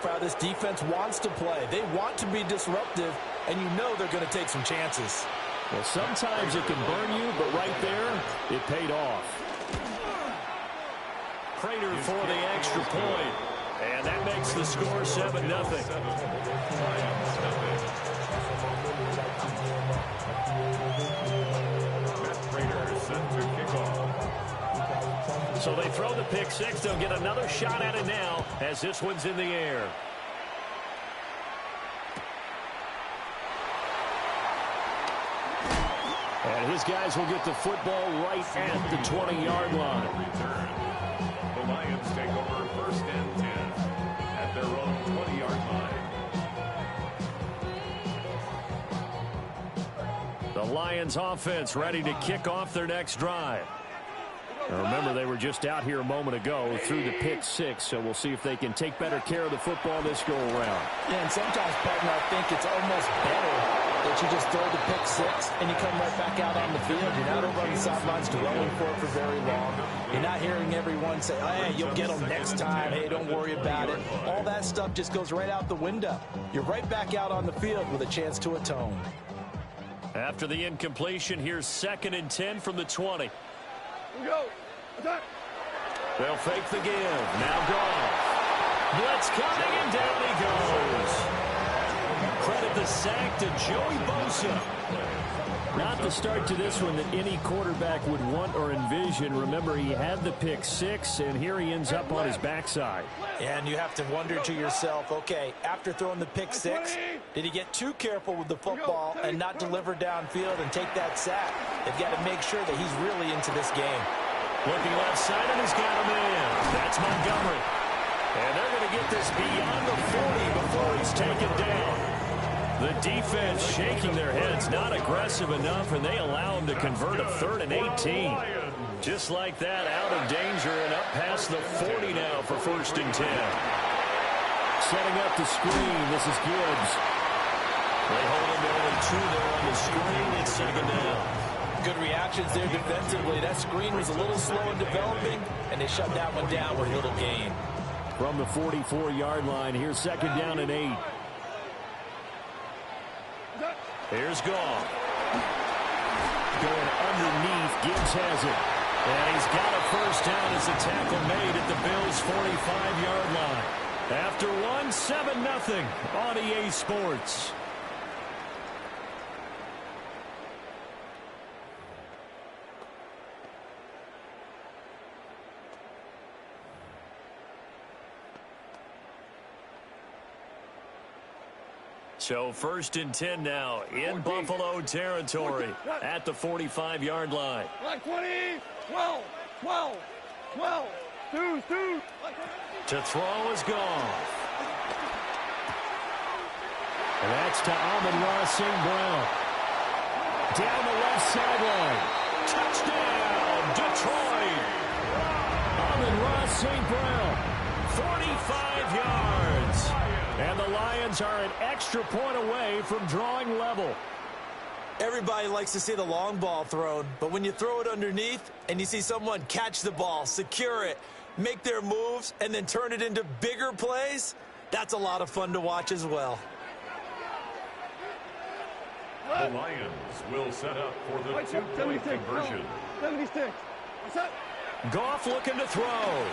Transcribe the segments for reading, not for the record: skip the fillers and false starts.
how this defense wants to play. They want to be disruptive, and you know they're going to take some chances. Well, sometimes it can burn you, but right there, it paid off. Prater for the extra point. And that makes the score 7-0. So they throw the pick six. They'll get another shot at it now as this one's in the air. And his guys will get the football right at the 20-yard line. The Lions take over first and 10 at their own 20-yard line. The Lions offense ready to kick off their next drive. Now remember, they were just out here a moment ago through the pick six, so we'll see if they can take better care of the football this go-around. Yeah, and sometimes, partner, I think it's almost better that you just throw the pick six and you come right back out on the field. You're not over on the sidelines dwelling for it for very long. You're not hearing everyone say, oh, hey, you'll get them next time. Hey, don't worry about it. All that stuff just goes right out the window. You're right back out on the field with a chance to atone. After the incompletion, here's 2nd and 10 from the 20. Go. Attack. They'll fake the give. Now Goff. Blitz coming, and down he goes. Credit the sack to Joey Bosa. Not the start to this one that any quarterback would want or envision. Remember, he had the pick six, and here he ends up on his backside. And you have to wonder to yourself, okay, after throwing the pick six, did he get too careful with the football and not deliver downfield and take that sack? They've got to make sure that he's really into this game. Looking left side, and he's got him in. That's Montgomery. And they're going to get this beyond the 40 before he's taken down. The defense shaking their heads, not aggressive enough, and they allow him to convert a 3rd and 18. Just like that, out of danger and up past the 40 now for 1st and 10. Setting up the screen, this is Gibbs. They hold him to only 2 there on the screen. It's 2nd down. Good reactions there defensively. That screen was a little slow in developing, and they shut that one down with a little gain. From the 44-yard line, here's 2nd down and 8. Here's Goff. Going underneath, Gibbs has it. And he's got a 1st down as the tackle made at the Bills' 45-yard line. After one, 7-0 on EA Sports. So 1st and 10 now in Buffalo territory at the 45-yard line. 20, 12, 12, 12, 2. To throw is Goff. And that's to Amon-Ra St. Brown. Down the left sideline. Touchdown, Detroit. Amon-Ra St. Brown, 45 yards. And the Lions are an extra point away from drawing level. Everybody likes to see the long ball thrown, but when you throw it underneath and you see someone catch the ball, secure it, make their moves, and then turn it into bigger plays, that's a lot of fun to watch as well. The Lions will set up for the 2-point conversion. 76. Set. Goff looking to throw.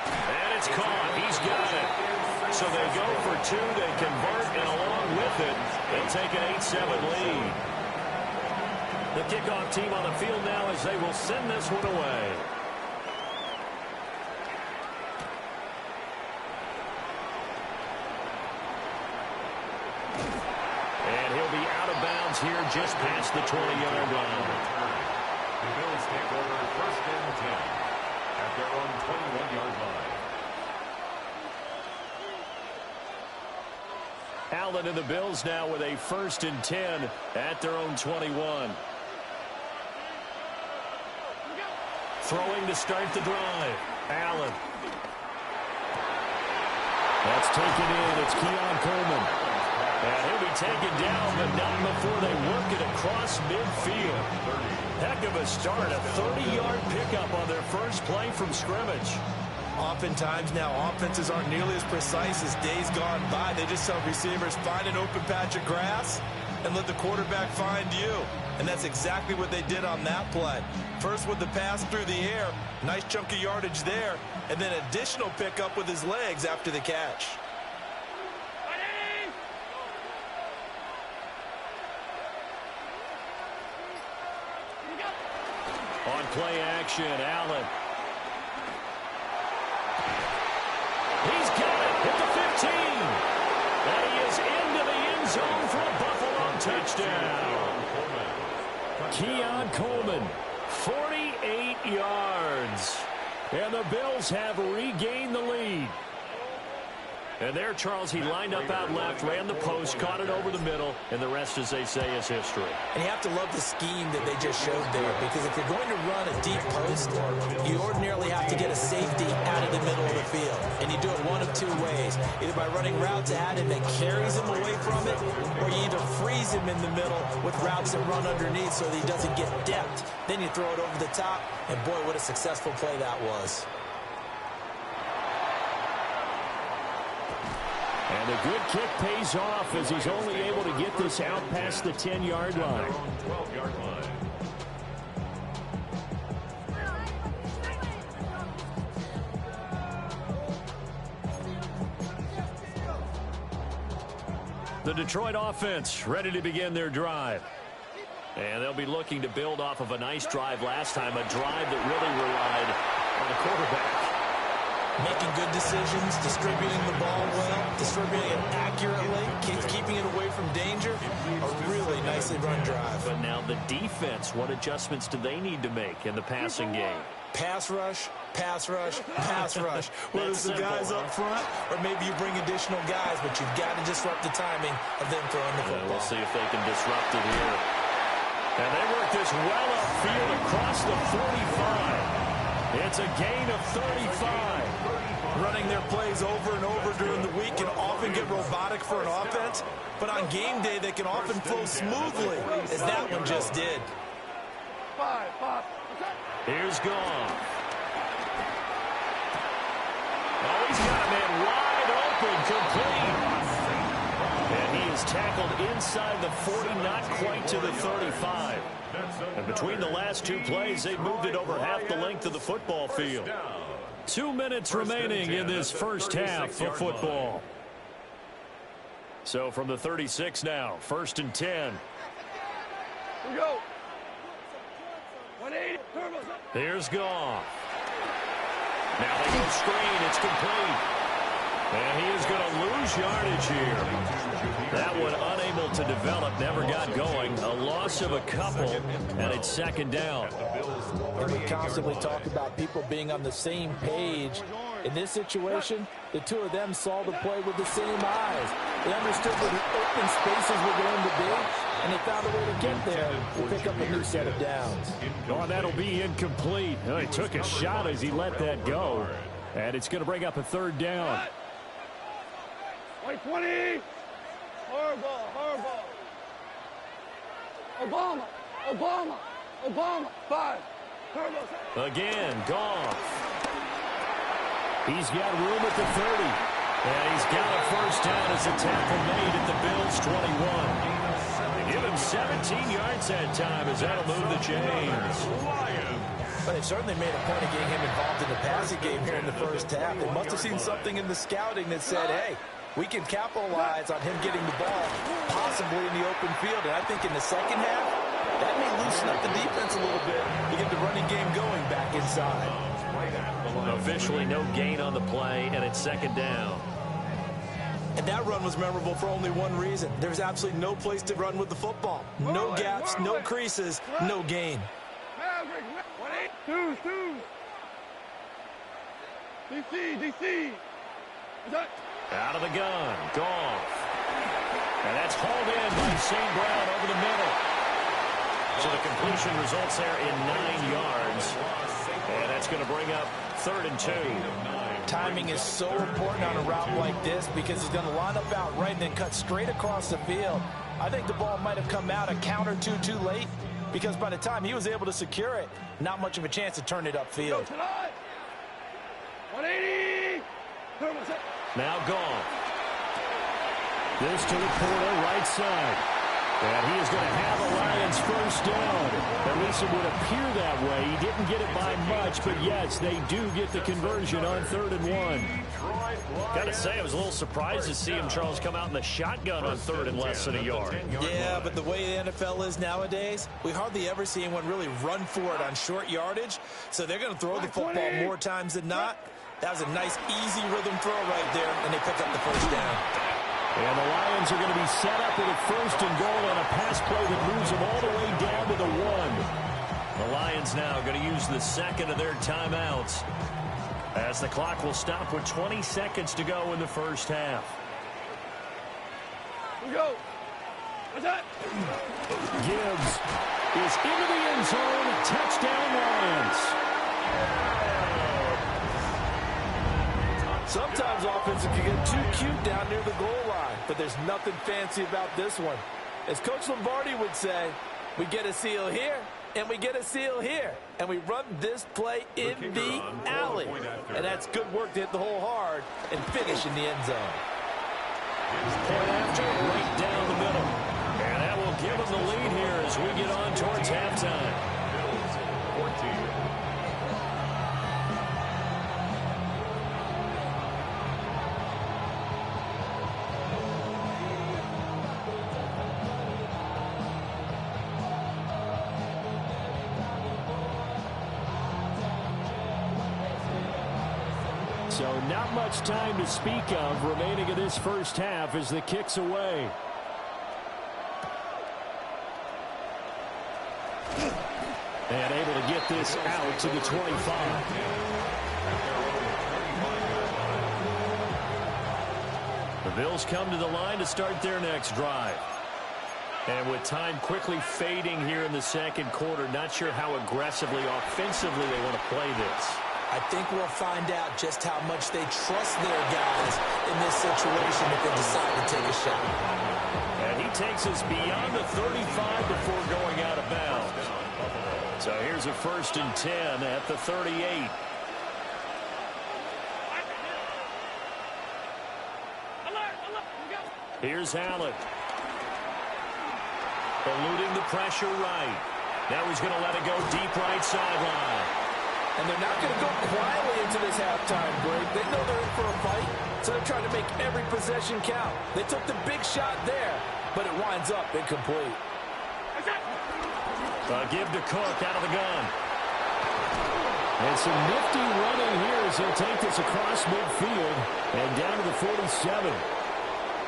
And it's caught. He's got it. So they go for 2. They convert, and along with it, they'll take an 8-7 lead. The kickoff team on the field now as they will send this one away. And he'll be out of bounds here just past the 20-yard line. The Bills take over 1st and 10 at their own 21-yard line. Allen and the Bills now with a 1st and 10 at their own 21. Throwing to start the drive. Allen. That's taken in. It's Keon Coleman. And he'll be taken down, but not before they work it across midfield. Heck of a start. A 30-yard pickup on their first play from scrimmage. Oftentimes now, offenses aren't nearly as precise as days gone by. They just tell receivers, find an open patch of grass and let the quarterback find you. And that's exactly what they did on that play. First with the pass through the air, nice chunk of yardage there, and then additional pickup with his legs after the catch. On play action, Allen. He's got it at the 15. And he is into the end zone for a Buffalo touchdown. Keon Coleman, 48 yards. And the Bills have regained the lead. And there, Charles, he lined up out left, ran the post, caught it over the middle, and the rest, as they say, is history. And you have to love the scheme that they just showed there, because if you're going to run a deep post, you ordinarily have to get a safety out of the middle of the field. And you do it one of two ways, either by running routes at him that carries him away from it, or you either freeze him in the middle with routes that run underneath so that he doesn't get depth. Then you throw it over the top, and boy, what a successful play that was. And a good kick pays off as he's only able to get this out past the 10-yard line. 12-yard line. The Detroit offense ready to begin their drive. And they'll be looking to build off of a nice drive last time, a drive that really relied on the quarterback. Making good decisions, distributing the ball well, distributing it accurately, keeping it away from danger. A really nicely run drive. But now the defense, what adjustments do they need to make in the passing game? Pass rush, pass rush, pass rush. Whether it's the guys up front or maybe you bring additional guys, but you've got to disrupt the timing of them throwing the football. We'll see if they can disrupt it here. And they work this well upfield across the 45. It's a gain of 35. Running their plays over and over during the week can often get robotic for an offense, but on game day they can often flow smoothly, as that one just did. Here's Goff. Oh, he's got a man wide open, complete. And he is tackled inside the 40, not quite to the 35. And between the last two plays, they moved it over half the length of the football field. 2 minutes remaining in this first half of football. So from the 36 now, 1st and 10. Here we go. 180. Here's Goff. Now they go screen. It's complete. And he is going to lose yardage here. That one unable to develop, never got going. A loss of a couple, and it's 2nd down. And we constantly talk about people being on the same page. In this situation, the two of them saw the play with the same eyes. They understood where the open spaces were going to be, and they found a way to get there to pick up a new set of downs. Oh, that'll be incomplete. Oh, he took a shot as he let that go. And it's going to bring up a 3rd down. 20. Horrible. Obama. 5. Again, Goff. He's got room at the 30. And he's got a 1st down as a tackle made at the Bills' 21. They give him 17 yards that time as that'll move the chains. But they certainly made a point of getting him involved in the passing game here in the first half. They must have seen something in the scouting that said, hey, we can capitalize on him getting the ball possibly in the open field. And I think in the second half, that may loosen up the defense a little bit to get the running game going back inside. Officially no gain on the play, and it's 2nd down. And that run was memorable for only one reason. There's absolutely no place to run with the football. No gaps, no creases, no gain. DC. Out of the gun, Goff. And that's hauled in by St. Brown over the middle. So the completion results there in 9 yards. And that's going to bring up 3rd and 2. Timing is so important on a route like this because he's going to line up out right and then cut straight across the field. I think the ball might have come out a count or two too late because by the time he was able to secure it, not much of a chance to turn it upfield. 180. Now gone. This to the corner, right side. And he is going to have a Lions first down. At least it would appear that way. He didn't get it by much, but yes, they do get the conversion on 3rd and 1. Got to say, I was a little surprised to see him, Charles, come out in the shotgun on 3rd and less than a yard. Yeah, but the way the NFL is nowadays, we hardly ever see anyone really run for it on short yardage. So they're going to throw the football more times than not. That was a nice, easy rhythm throw right there, and they pick up the first down. And the Lions are going to be set up with a 1st and goal on a pass play that moves them all the way down to the 1. The Lions now going to use the second of their timeouts as the clock will stop with 20 seconds to go in the first half. Here we go. What's that? Gibbs is into the end zone. Touchdown, Lions. Sometimes offenses can get too cute down near the goal line, but there's nothing fancy about this one. As Coach Lombardi would say, we get a seal here, and we get a seal here, and we run this play in the alley. And that's good work to hit the hole hard and finish in the end zone. Point after, right down the middle. And that will give them the lead here as we get on towards halftime. Bills 14. So not much time to speak of remaining in this first half as the kick's away. And able to get this out to the 25. The Bills come to the line to start their next drive. And with time quickly fading here in the second quarter, not sure how aggressively, offensively they want to play this. I think we'll find out just how much they trust their guys in this situation if they decide to take a shot. And he takes us beyond the 35 before going out of bounds. So here's a 1st and 10 at the 38. Here's Allen. Eluding the pressure right. Now he's going to let it go deep right sideline. And they're not going to go quietly into this halftime break. They know they're in for a fight, so they're trying to make every possession count. They took the big shot there, but it winds up incomplete. Give to Cook out of the gun. And some nifty running here as they'll take this across midfield and down to the 47.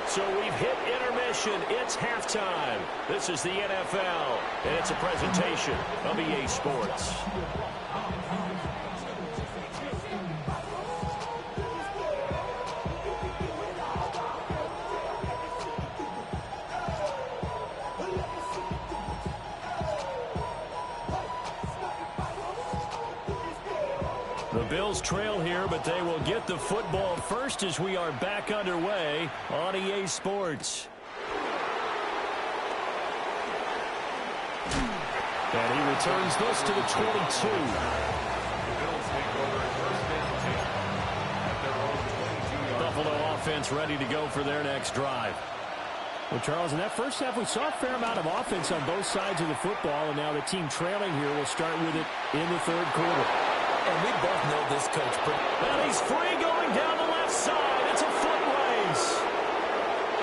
So we've hit intermission. It's halftime. This is the NFL, and it's a presentation of EA Sports. The Bills trail here, but they will get the football first as we are back underway on EA Sports. And he returns this to the 22. Buffalo offense ready to go for their next drive. Well, Charles, in that first half, we saw a fair amount of offense on both sides of the football, and now the team trailing here will start with it in the third quarter. And we both know this, Coach Britt. And he's free going down the left side. It's a foot race.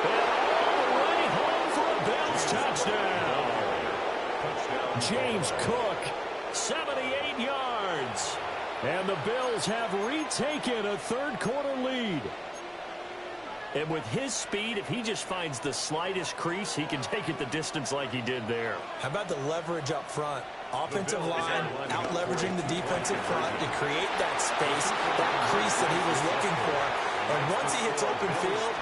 And all the way home for a Bills touchdown. James Cook, 78 yards. and the Bills have retaken a third quarter lead. And with his speed, if he just finds the slightest crease, he can take it the distance like he did there. How about the leverage up front? Offensive line out-leveraging the defensive front to create that space, that crease that he was looking for. And once he hits open field,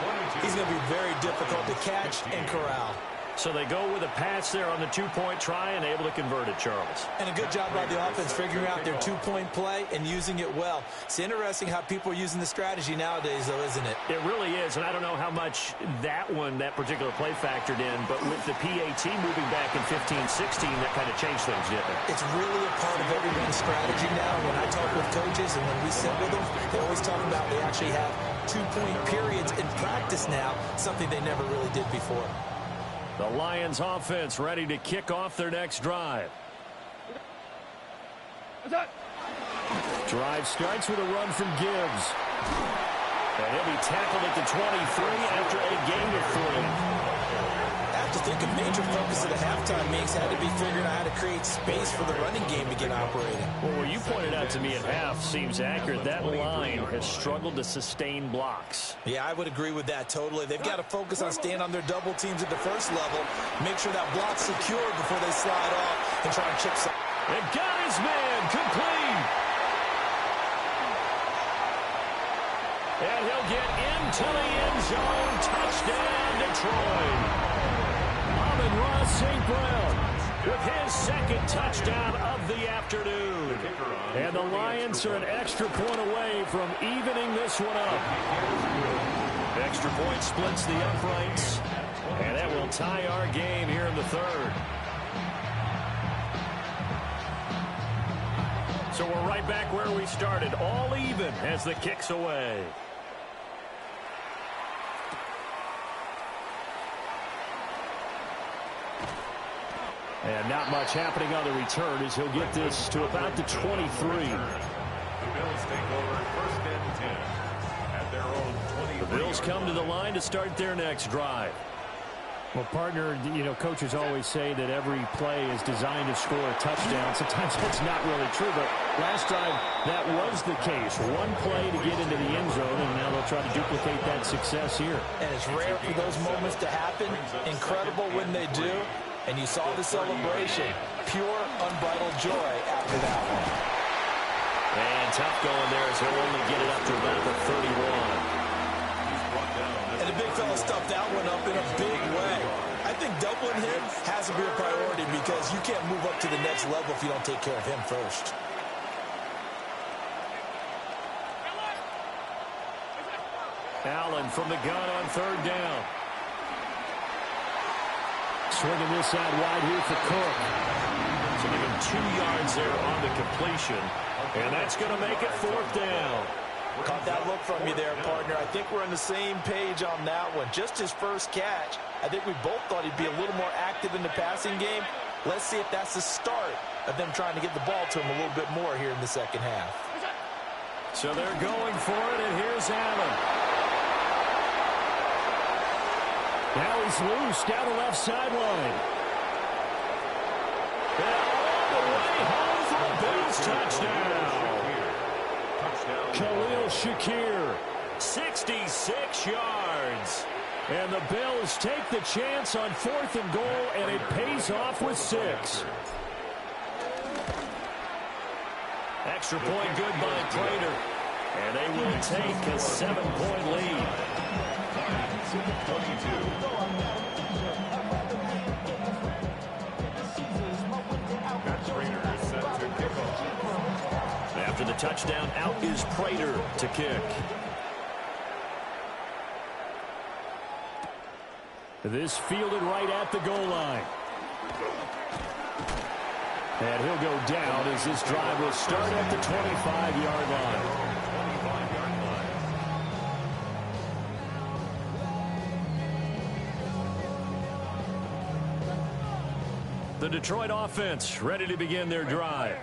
he's going to be very difficult to catch and corral. So they go with a pass there on the two-point try and able to convert it, Charles. And a good job by the offense figuring out their two-point play and using it well. It's interesting how people are using the strategy nowadays, though, isn't it? It really is, and I don't know how much that particular play factored in, but with the PAT moving back in 15-16, that kind of changed things, didn't it? It's really a part of everyone's strategy now. When I talk with coaches and when we sit with them, they always talk about they actually have two-point periods in practice now, something they never really did before. The Lions offense ready to kick off their next drive. Drive starts with a run from Gibbs. And he'll be tackled at the 23 after a gain of 3. I have to think a major focus of the halftime meetings had to be figuring out how to create space for the running game to get operating. Well, what you pointed out to me at half seems accurate. That line has struggled to sustain blocks. Yeah, I would agree with that totally. They've got to focus on staying on their double teams at the first level, make sure that block's secure before they slide off and try and chip some. And got his man complete. And he'll get into the end zone. Touchdown, Detroit. Amon-Ra St. Brown with his second touchdown of the afternoon. And the Lions are an extra point away from evening this one up. Extra point splits the uprights. And that will tie our game here in the third. So we're right back where we started, all even as the kick's away. And not much happening on the return as he'll get this to about the 23. The Bills take over first and 10 at their own 20. The Bills come to the line to start their next drive. Well, partner, coaches always say that every play is designed to score a touchdown. Sometimes that's not really true, but last time that was the case. One play to get into the end zone, and now they'll try to duplicate that success here. And it's rare for those moments to happen. Incredible when they do. And you saw the celebration. Pure, unbridled joy after that one. And tough going there as he'll only get it up to about the 31. And the big fella stuffed that one up in a big way. I think doubling him has to be a priority because you can't move up to the next level if you don't take care of him first. Allen from the gun on third down. Swinging this out wide here for Cook. So give him 2 yards there on the completion. And that's going to make it fourth down. Caught that look from you there, partner. I think we're on the same page on that one. Just his first catch. I think we both thought he'd be a little more active in the passing game. Let's see if that's the start of them trying to get the ball to him a little bit more here in the second half. So they're going for it, and here's Allen. Now he's loose down the left sideline. And all the way home for a Bills touchdown. Khalil Shakir. 66 yards. And the Bills take the chance on 4th and goal, and it pays off with 6. Extra point good by Prater. And they will take a 7-point lead. 22. After the touchdown, out is Prater to kick. This fielded right at the goal line. And he'll go down as this drive will start at the 25-yard line. The Detroit offense ready to begin their drive.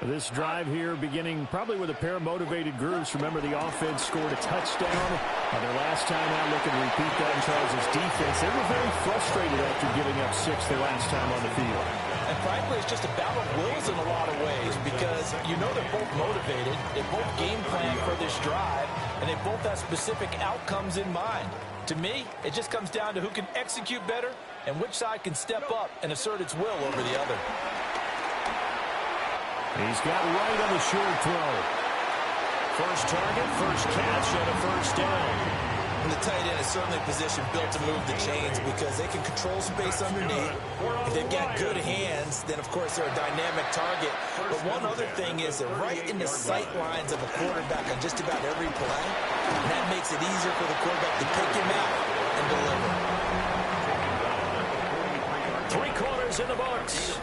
This drive here beginning probably with a pair of motivated groups. Remember, the offense scored a touchdown on their last time out. Looking to repeat that in Charles' defense. They were very frustrated after giving up 6 the last time on the field. And frankly, it's just a battle of wills in a lot of ways because you know they're both motivated. They both game plan for this drive, and they both have specific outcomes in mind. To me, it just comes down to who can execute better and which side can step up and assert its will over the other. He's got right on the short throw. First target, first catch, and a first down. And the tight end is certainly a position built to move the chains because they can control space underneath. If they've got good hands, then, of course, they're a dynamic target. But one other thing is they're right in the sight lines of a quarterback on just about every play. And that makes it easier for the quarterback to pick him out and deliver. 3 quarters in the books.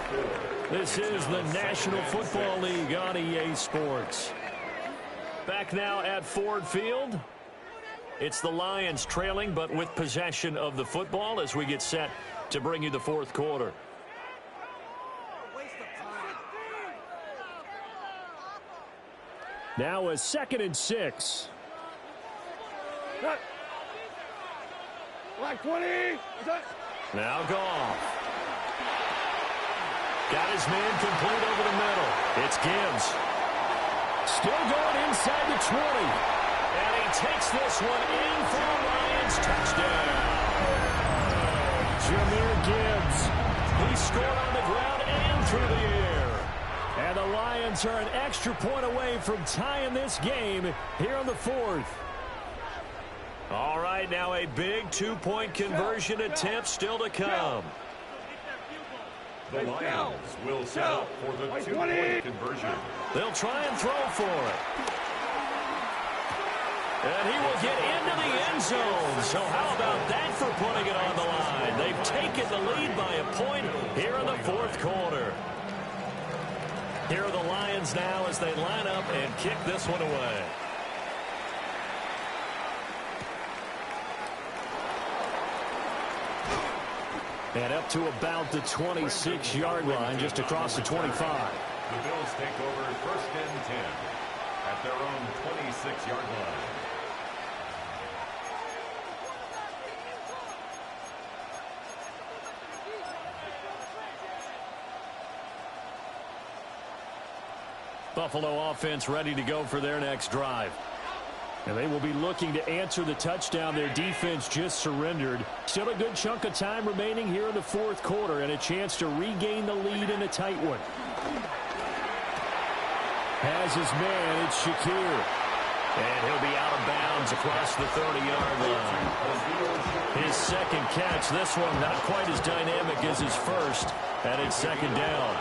This is the National Football League on EA Sports. Back now at Ford Field. It's the Lions trailing, but with possession of the football as we get set to bring you the 4th quarter. Now a 2nd and 6. Black 20. Now Goff. Got his man complete over the middle. It's Gibbs. Still going inside the 20. And he takes this one in for a Lions touchdown. Jahmyr Gibbs. He scored on the ground and through the air. And the Lions are an extra point away from tying this game here on the 4th. All right, now a big 2-point conversion attempt still to come. The Lions will set up for the 2-point conversion. They'll try and throw for it. And he will get into the end zone. So how about that for putting it on the line? They've taken the lead by a point here in the 4th quarter. Here are the Lions now as they line up and kick this one away. And up to about the 26-yard line, just across the 25. The Bills take over 1st and 10 at their own 26-yard line. Buffalo offense ready to go for their next drive. And they will be looking to answer the touchdown their defense just surrendered. Still a good chunk of time remaining here in the 4th quarter and a chance to regain the lead in a tight one. Has his man, it's Shakir. And he'll be out of bounds across the 30-yard line. His 2nd catch, this one not quite as dynamic as his first, and it's 2nd down.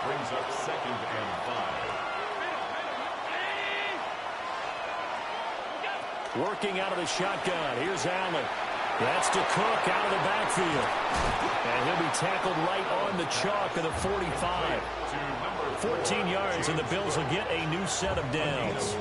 Brings up 2nd and 5. Working out of the shotgun. Here's Allen. That's to Cook out of the backfield. And he'll be tackled right on the chalk of the 45. 14 yards, and the Bills will get a new set of downs.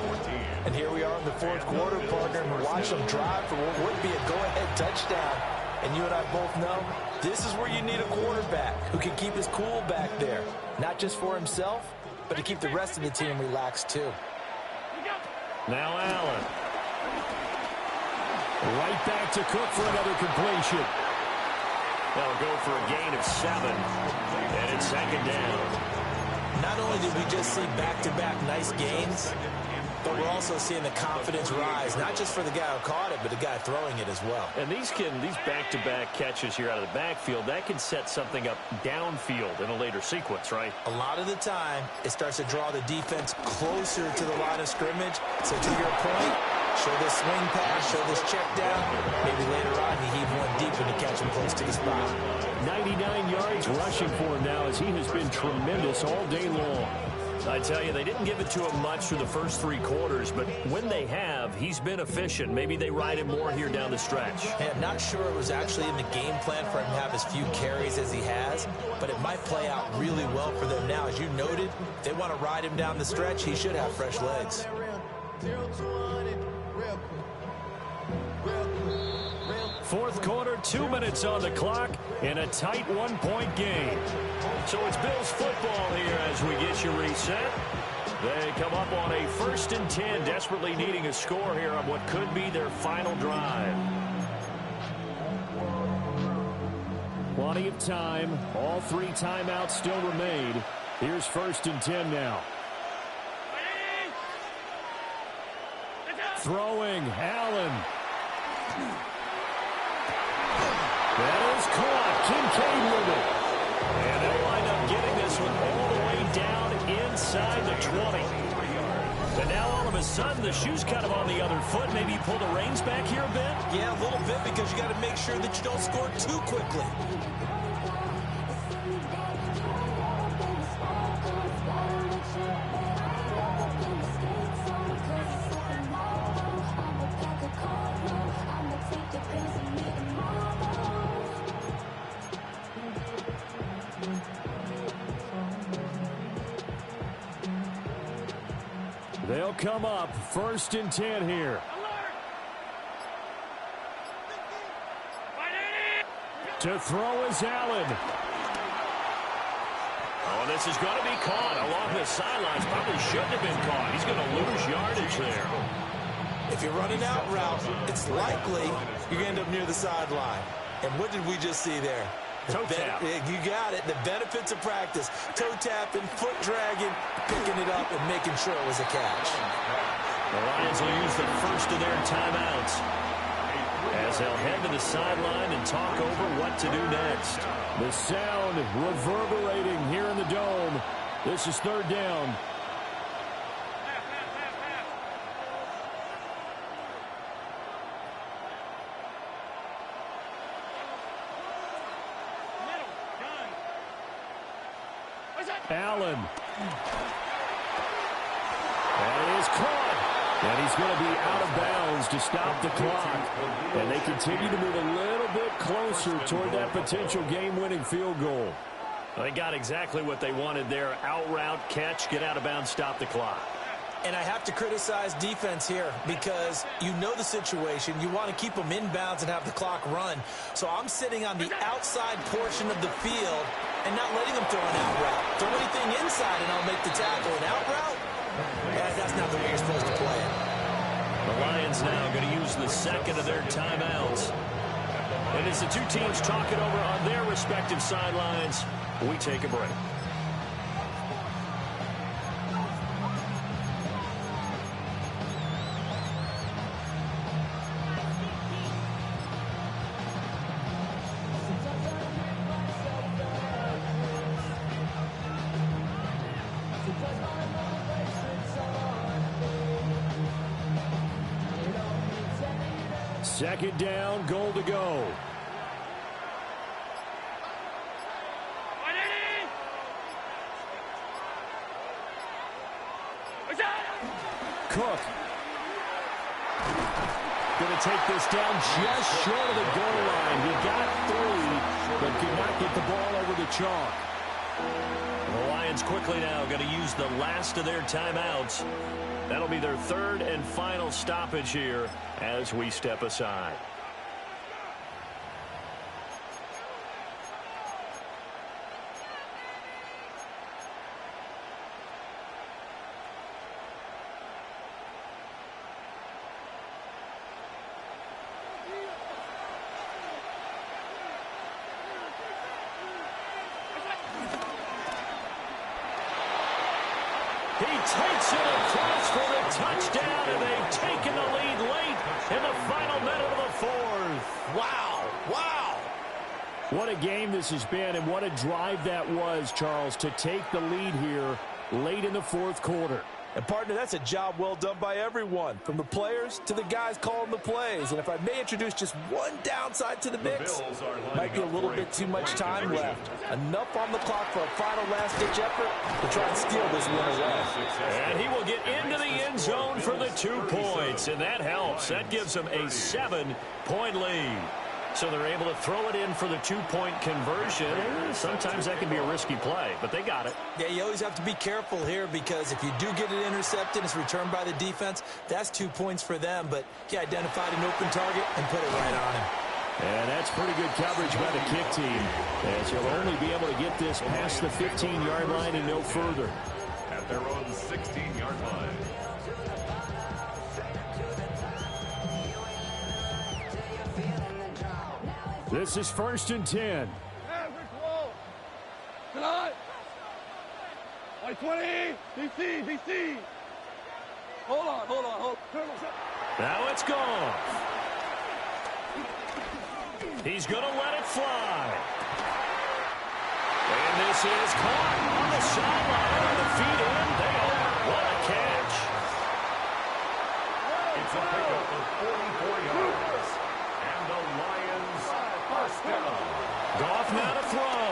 And here we are in the 4th quarter, partner, and watch them drive for what would be a go-ahead touchdown. And you and I both know this is where you need a quarterback who can keep his cool back there. Not just for himself, but to keep the rest of the team relaxed too. Now Allen. Right back to Cook for another completion. They'll go for a gain of 7. And it's 2nd down. Not only did we just see back-to-back nice gains, but we're also seeing the confidence rise, not just for the guy who caught it, but the guy throwing it as well. And these back-to-back catches here out of the backfield, that can set something up downfield in a later sequence, right? A lot of the time, it starts to draw the defense closer to the line of scrimmage. So to your point, show this swing pass, show this check down. Maybe later on you heave one deep and you catch him close to the spot. 99 yards rushing for him now as he has been tremendous all day long. I tell you, they didn't give it to him much through the first 3 quarters, but when they have, he's been efficient. Maybe they ride him more here down the stretch. Hey, I'm not sure it was actually in the game plan for him to have as few carries as he has, but it might play out really well for them now. As you noted, if they want to ride him down the stretch, he should have fresh legs. 4th quarter, 2 minutes on the clock in a tight 1-point game. So it's Bills football here as we get you reset. They come up on a 1st and 10, desperately needing a score here on what could be their final drive. Plenty of time. All 3 timeouts still remain. Here's 1st and 10 now. Throwing, Allen. That is caught. Kincaid with it. And they'll wind up getting this one all the way down inside the 20. And now all of a sudden the shoe's kind of on the other foot. Maybe you pull the reins back here a bit? Yeah, a little bit, because you got to make sure that you don't score too quickly. They'll come up 1st and 10 here. To throw is Allen. Oh, this is going to be caught along the sidelines. Probably shouldn't have been caught. He's going to lose yardage there. If you're running out route, it's likely you're going to end up near the sideline. And what did we just see there? Toe tap. You got it. The benefits of practice. Toe tapping, foot dragging, picking it up, and making sure it was a catch. The Lions will use the first of their timeouts as they'll head to the sideline and talk over what to do next. The sound reverberating here in the dome. This is 3rd down. Allen. That is caught. And he's going to be out of bounds to stop the clock. And they continue to move a little bit closer toward that potential game-winning field goal. They got exactly what they wanted there. Out route, catch, get out of bounds, stop the clock. And I have to criticize defense here because you know the situation. You want to keep them inbounds and have the clock run. So I'm sitting on the outside portion of the field and not letting them throw an out route. Throw anything inside and I'll make the tackle. An out route? Yeah, that's not the way you're supposed to play it. The Lions now going to use the second of their timeouts. And as the two teams talk it over on their respective sidelines, we take a break. Second down, goal to go. Cook. Going to take this down just short of the goal line. He got 3, but could not get the ball over the chalk. The Lions quickly now going to use the last of their timeouts. That'll be their third and final stoppage here as we step aside. He takes it across for the touchdown, and they've taken the lead late in the final minute of the 4th. Wow. Wow. What a game this has been, and what a drive that was, Charles, to take the lead here late in the 4th quarter. And, partner, that's a job well done by everyone, from the players to the guys calling the plays. And if I may introduce just one downside to the mix, might be a little bit too much time left. Enough on the clock for a final last-ditch effort to try and steal this win away. And he will get into the end zone for the 2 points, and that helps. That gives him a 7-point lead. So they're able to throw it in for the 2-point conversion. Sometimes that can be a risky play, but they got it. Yeah, you always have to be careful here because if you do get it intercepted, it's returned by the defense, that's 2 points for them. But he identified an open target and put it right on him. And that's pretty good coverage by the kick team, as he'll only be able to get this past the 15-yard line and no further. At their own 16-yard line. This is 1st and 10. Tonight. 20. DC. Hold on. Now it's gone. He's going to let it fly. And this is caught on the sideline. On the feet in. They are. What a catch. It's a pickup of 44 yards. And the Lions first down. Goff now to throw.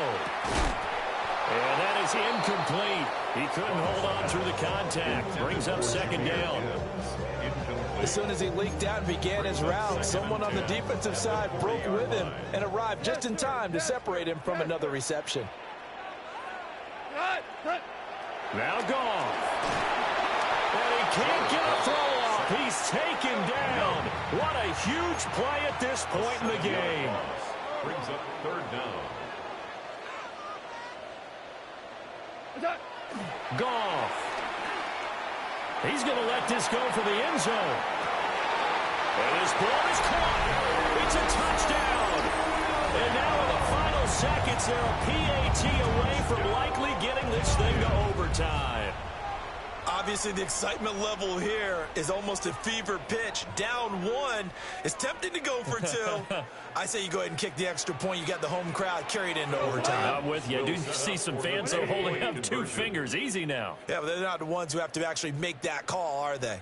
And that is incomplete. He couldn't hold on through the contact. Brings up second down. As soon as he leaked out and began his route, someone on the defensive side broke with him and arrived just in time to separate him from another reception. Now Goff. And he can't get a throw off. He's taken down. What a huge play at this point in the game. Brings up third down. Goff. He's going to let this go for the end zone. And his ball is caught. It's a touchdown. And now in the final seconds, they're a PAT away from likely getting this thing to overtime. Obviously, the excitement level here is almost a fever pitch. Down one. It's tempting to go for two. I say you go ahead and kick the extra point. You got the home crowd carried into overtime. I'm with you. I do see some fans are holding up two fingers. Easy now. Yeah, but they're not the ones who have to actually make that call, are they?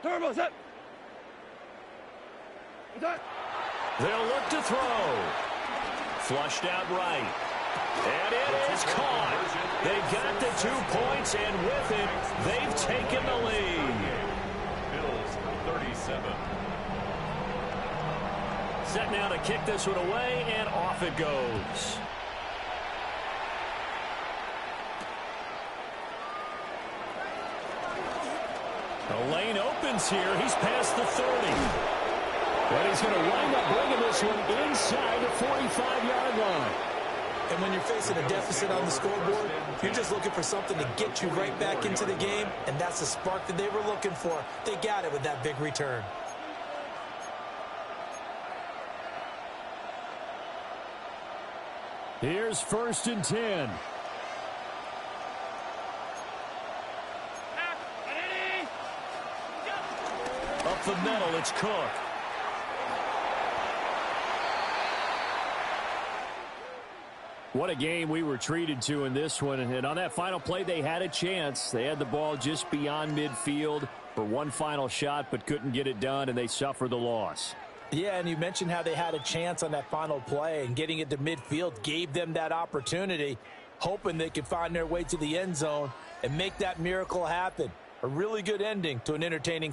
Turbo set. They'll look to throw. Flushed out right. And it is caught. They got the 2 points, and with it, they've taken the lead. Bills 37. Set now to kick this one away, and off it goes. The lane opens here. He's past the 30. But he's going to wind up bringing this one inside the 45-yard line. And when you're facing a deficit on the scoreboard, you're just looking for something to get you right back into the game, and that's the spark that they were looking for. They got it with that big return. Here's 1st and 10. Up the middle, it's Cook. What a game we were treated to in this one. And on that final play, they had a chance. They had the ball just beyond midfield for one final shot, but couldn't get it done, and they suffered the loss. Yeah, and you mentioned how they had a chance on that final play, and getting it to midfield gave them that opportunity, hoping they could find their way to the end zone and make that miracle happen. A really good ending to an entertaining